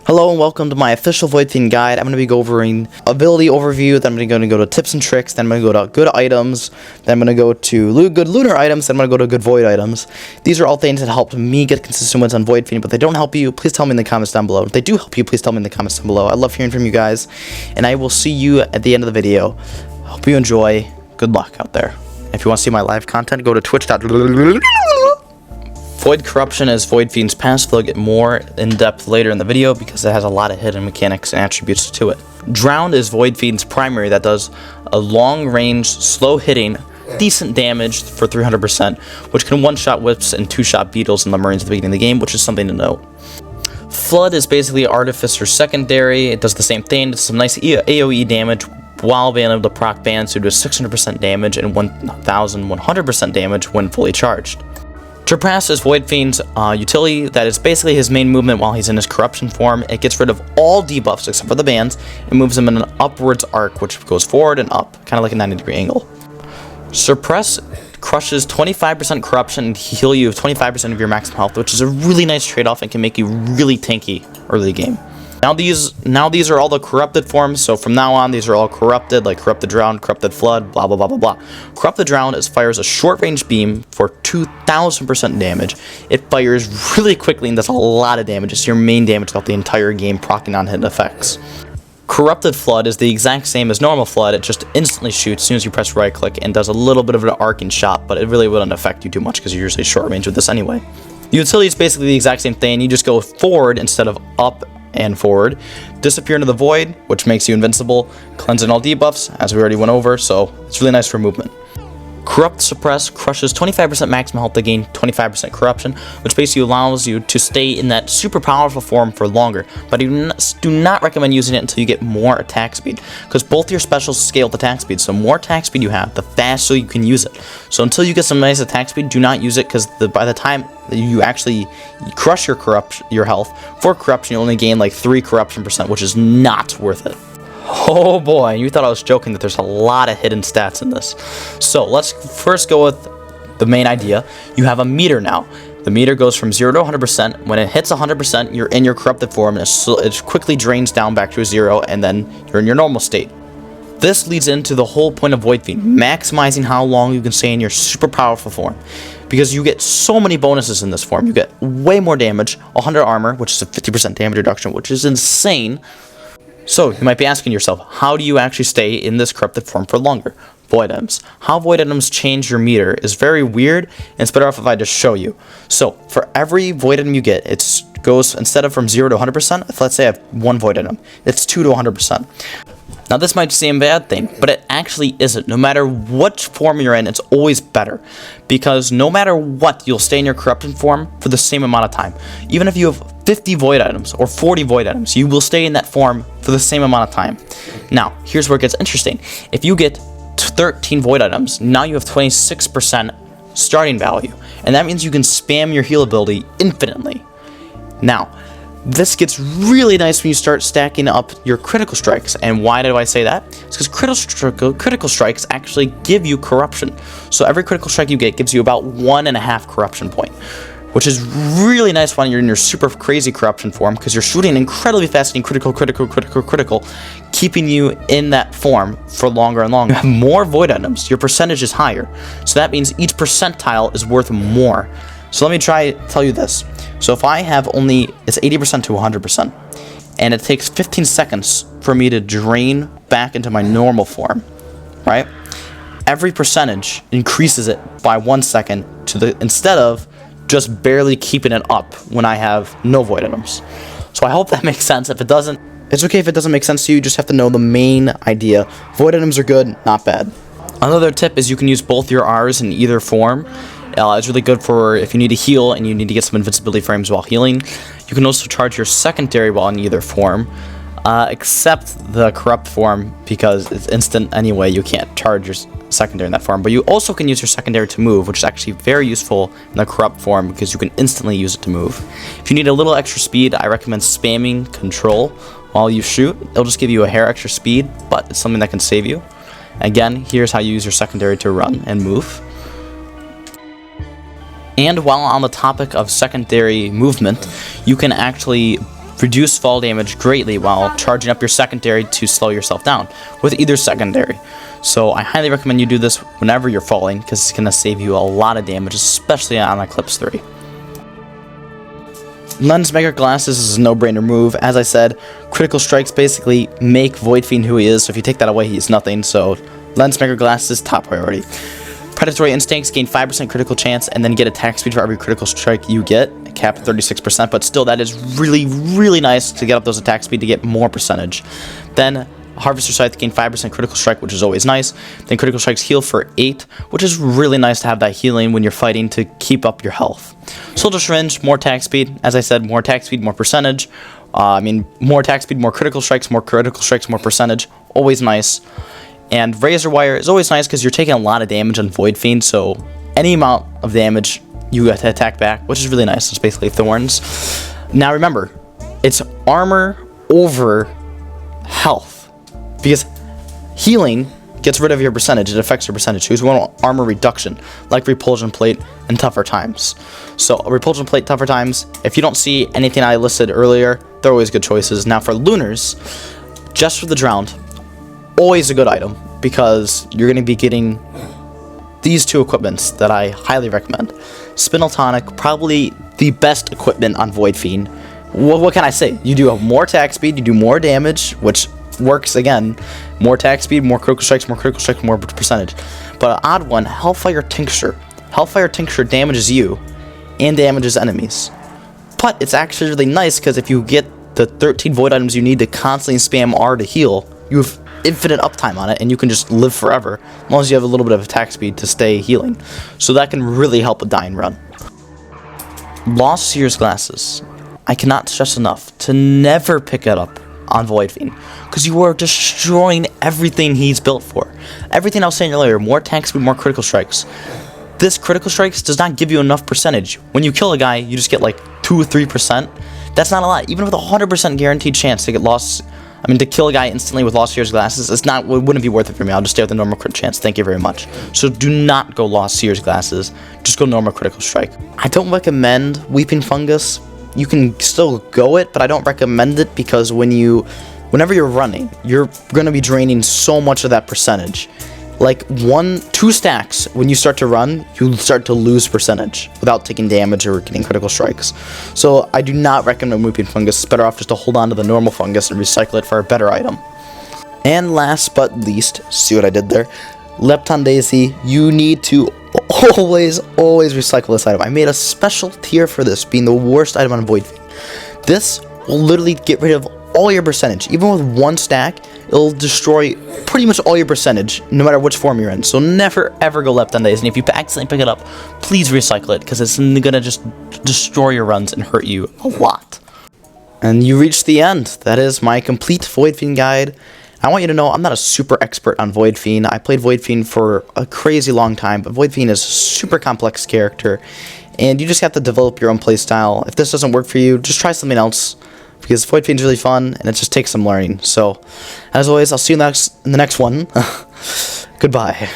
Hello and welcome to my official Void Fiend guide. I'm going to be covering ability overview, then I'm going to go to tips and tricks, then I'm going to go to good items, then I'm going to go to good lunar items, then I'm going to go to good void items. These are all things that help me get consistent wins on Void Fiend, but they don't help you, please tell me in the comments down below. If they do help you, please tell me in the comments down below. I love hearing from you guys, and I will see you at the end of the video. Hope you enjoy. Good luck out there. If you want to see my live content, go to twitch.com. Void Corruption is Void Fiend's passive. They'll get more in depth later in the video because it has a lot of hidden mechanics and attributes to it. Drowned is Void Fiend's primary that does a long range, slow hitting, decent damage for 300%, which can one-shot whips and two-shot beetles in the Marines at the beginning of the game, which is something to note. Flood is basically Artificer's secondary. It does the same thing. It's some nice AoE damage while being able to proc bans who do 600% damage and 1100% damage when fully charged. Surpass is Void Fiend's utility that is basically his main movement while he's in his corruption form. It gets rid of all debuffs except for the bans and moves him in an upwards arc which goes forward and up, kind of like a 90-degree angle. Suppress crushes 25% corruption and heal you 25% of your maximum health, which is a really nice trade-off and can make you really tanky early game. Now these are all the corrupted forms, so from now on these are all corrupted, like Corrupted Drown, Corrupted Flood, blah blah blah blah blah. Corrupted Drown fires a short-range beam for 2000% damage. It fires really quickly and does a lot of damage. It's your main damage throughout the entire game, proccing on hit effects. Corrupted Flood is the exact same as normal Flood. It just instantly shoots as soon as you press right click and does a little bit of an arcing shot, but it really wouldn't affect you too much because you're usually short range with this anyway. The utility is basically the exact same thing. You just go forward instead of up and forward. Disappear into the void, which makes you invincible, cleansing all debuffs, as we already went over, so it's really nice for movement. Corrupt Suppress crushes 25% maximum health to gain 25% corruption, which basically allows you to stay in that super powerful form for longer, but I do not recommend using it until you get more attack speed, because both your specials scale with attack speed, so more attack speed you have, the faster you can use it. So until you get some nice attack speed, do not use it, because by the time you actually crush your health for corruption, you only gain like 3 corruption percent, which is not worth it. Oh boy, you thought I was joking that there's a lot of hidden stats in this. So let's first go with the main idea. You have a meter now. The meter goes from 0 to 100%. When it hits 100%, you're in your corrupted form, and it quickly drains down back to a 0, and then you're in your normal state. This leads into the whole point of Void Fiend, maximizing how long you can stay in your super powerful form. Because you get so many bonuses in this form. You get way more damage, 100 armor, which is a 50% damage reduction, which is insane. So, you might be asking yourself, how do you actually stay in this corrupted form for longer? Void items. How void items change your meter is very weird, and it's better off if I just show you. So, for every void item you get, it goes, instead of from 0 to 100%, let's say I have 1 void item, it's 2 to 100%. Now this might seem a bad thing, but it actually isn't. No matter what form you're in, it's always better. Because no matter what, you'll stay in your corruption form for the same amount of time. Even if you have 50 void items or 40 void items, you will stay in that form for the same amount of time. Now, here's where it gets interesting. If you get 13 void items, now you have 26% starting value. And that means you can spam your heal ability infinitely. Now, this gets really nice when you start stacking up your critical strikes. And why do I say that? It's because critical strikes actually give you corruption. So every critical strike you get gives you about 1.5 corruption point, which is really nice when you're in your super crazy corruption form, because you're shooting incredibly fast and critical, keeping you in that form for longer and longer. You have more void items, your percentage is higher. So that means each percentile is worth more. So let me tell you this. So if I have it's 80% to 100%, and it takes 15 seconds for me to drain back into my normal form, right? Every percentage increases it by 1 second instead of just barely keeping it up when I have no void items. So I hope that makes sense. If it doesn't, it's okay if it doesn't make sense to you. You just have to know the main idea. Void items are good, not bad. Another tip is you can use both your R's in either form. It's really good for if you need to heal and you need to get some invincibility frames while healing. You can also charge your secondary while in either form, except the corrupt form, because it's instant anyway. You can't charge your secondary in that form. But you also can use your secondary to move, which is actually very useful in the corrupt form because you can instantly use it to move. If you need a little extra speed, I recommend spamming control while you shoot. It'll just give you a hair extra speed, but it's something that can save you. Again, here's how you use your secondary to run and move. And while on the topic of secondary movement, you can actually reduce fall damage greatly while charging up your secondary to slow yourself down with either secondary. So I highly recommend you do this whenever you're falling, because it's going to save you a lot of damage, especially on Eclipse 3. Lens Maker Glasses is a no-brainer move. As I said, critical strikes basically make Void Fiend who he is, so if you take that away, he's nothing. So Lens Maker Glasses, top priority. Predatory Instincts gain 5% critical chance and then get attack speed for every critical strike you get, capped at 36%, but still that is really, really nice to get up those attack speed to get more percentage. Then Harvester Scythe gain 5% critical strike, which is always nice. Then critical strikes heal for 8, which is really nice to have that healing when you're fighting to keep up your health. Soldier Syringe, more attack speed. As I said, more attack speed, more percentage. More attack speed, more critical strikes, more percentage. Always nice. And Razor Wire is always nice because you're taking a lot of damage on Void Fiend, so any amount of damage you get to attack back, which is really nice. It's basically Thorns. Now remember, it's armor over health, because healing gets rid of your percentage. It affects your percentage. So you want armor reduction, like Repulsion Plate and Tougher Times. So Repulsion Plate, Tougher Times, if you don't see anything I listed earlier, they're always good choices. Now for Lunars, just for the Drowned, always a good item, because you're going to be getting these two equipments that I highly recommend. Spinal Tonic, probably the best equipment on Void Fiend. What can I say? You do have more attack speed, you do more damage, which works again. More attack speed, more critical strikes, more percentage. But an odd one, Hellfire Tincture. Hellfire Tincture damages you and damages enemies. But it's actually really nice because if you get the 13 void items you need to constantly spam R to heal, you have infinite uptime on it, and you can just live forever as long as you have a little bit of attack speed to stay healing. So that can really help a dying run. Lost Seer's Glasses. I cannot stress enough to never pick it up on Void Fiend, because you are destroying everything he's built for. Everything I was saying earlier, more attack speed, more critical strikes. This critical strikes does not give you enough percentage. When you kill a guy, you just get like 2 or 3%. That's not a lot. Even with a 100% guaranteed chance to get lost, to kill a guy instantly with Lost Seer's Glasses, it wouldn't be worth it for me. I'll just stay with the normal crit chance. Thank you very much. So do not go Lost Seer's Glasses. Just go normal critical strike. I don't recommend Weeping Fungus. You can still go it, but I don't recommend it, because whenever you're running, you're going to be draining so much of that percentage. Like 1-2 stacks, when you start to run, you start to lose percentage without taking damage or getting critical strikes. So I do not recommend Weeping Fungus. It's better off just to hold on to the normal fungus and recycle it for a better item. And last but least, see what I did there? Lepton Daisy, you need to always recycle this item. I made a special tier for this, being the worst item on Void Fiend. This will literally get rid of all your percentage. Even with 1 stack, it'll destroy pretty much all your percentage, no matter which form you're in. So never ever go Lepton Daisy, and if you accidentally pick it up, please recycle it, because it's gonna just destroy your runs and hurt you a lot. And you reached the end. That is my complete Void Fiend guide. I want you to know I'm not a super expert on Void Fiend. I played Void Fiend for a crazy long time, but Void Fiend is a super complex character, and you just have to develop your own playstyle. If this doesn't work for you, just try something else, because Void Fiend is really fun, and it just takes some learning. So, as always, I'll see you in the next one. Goodbye.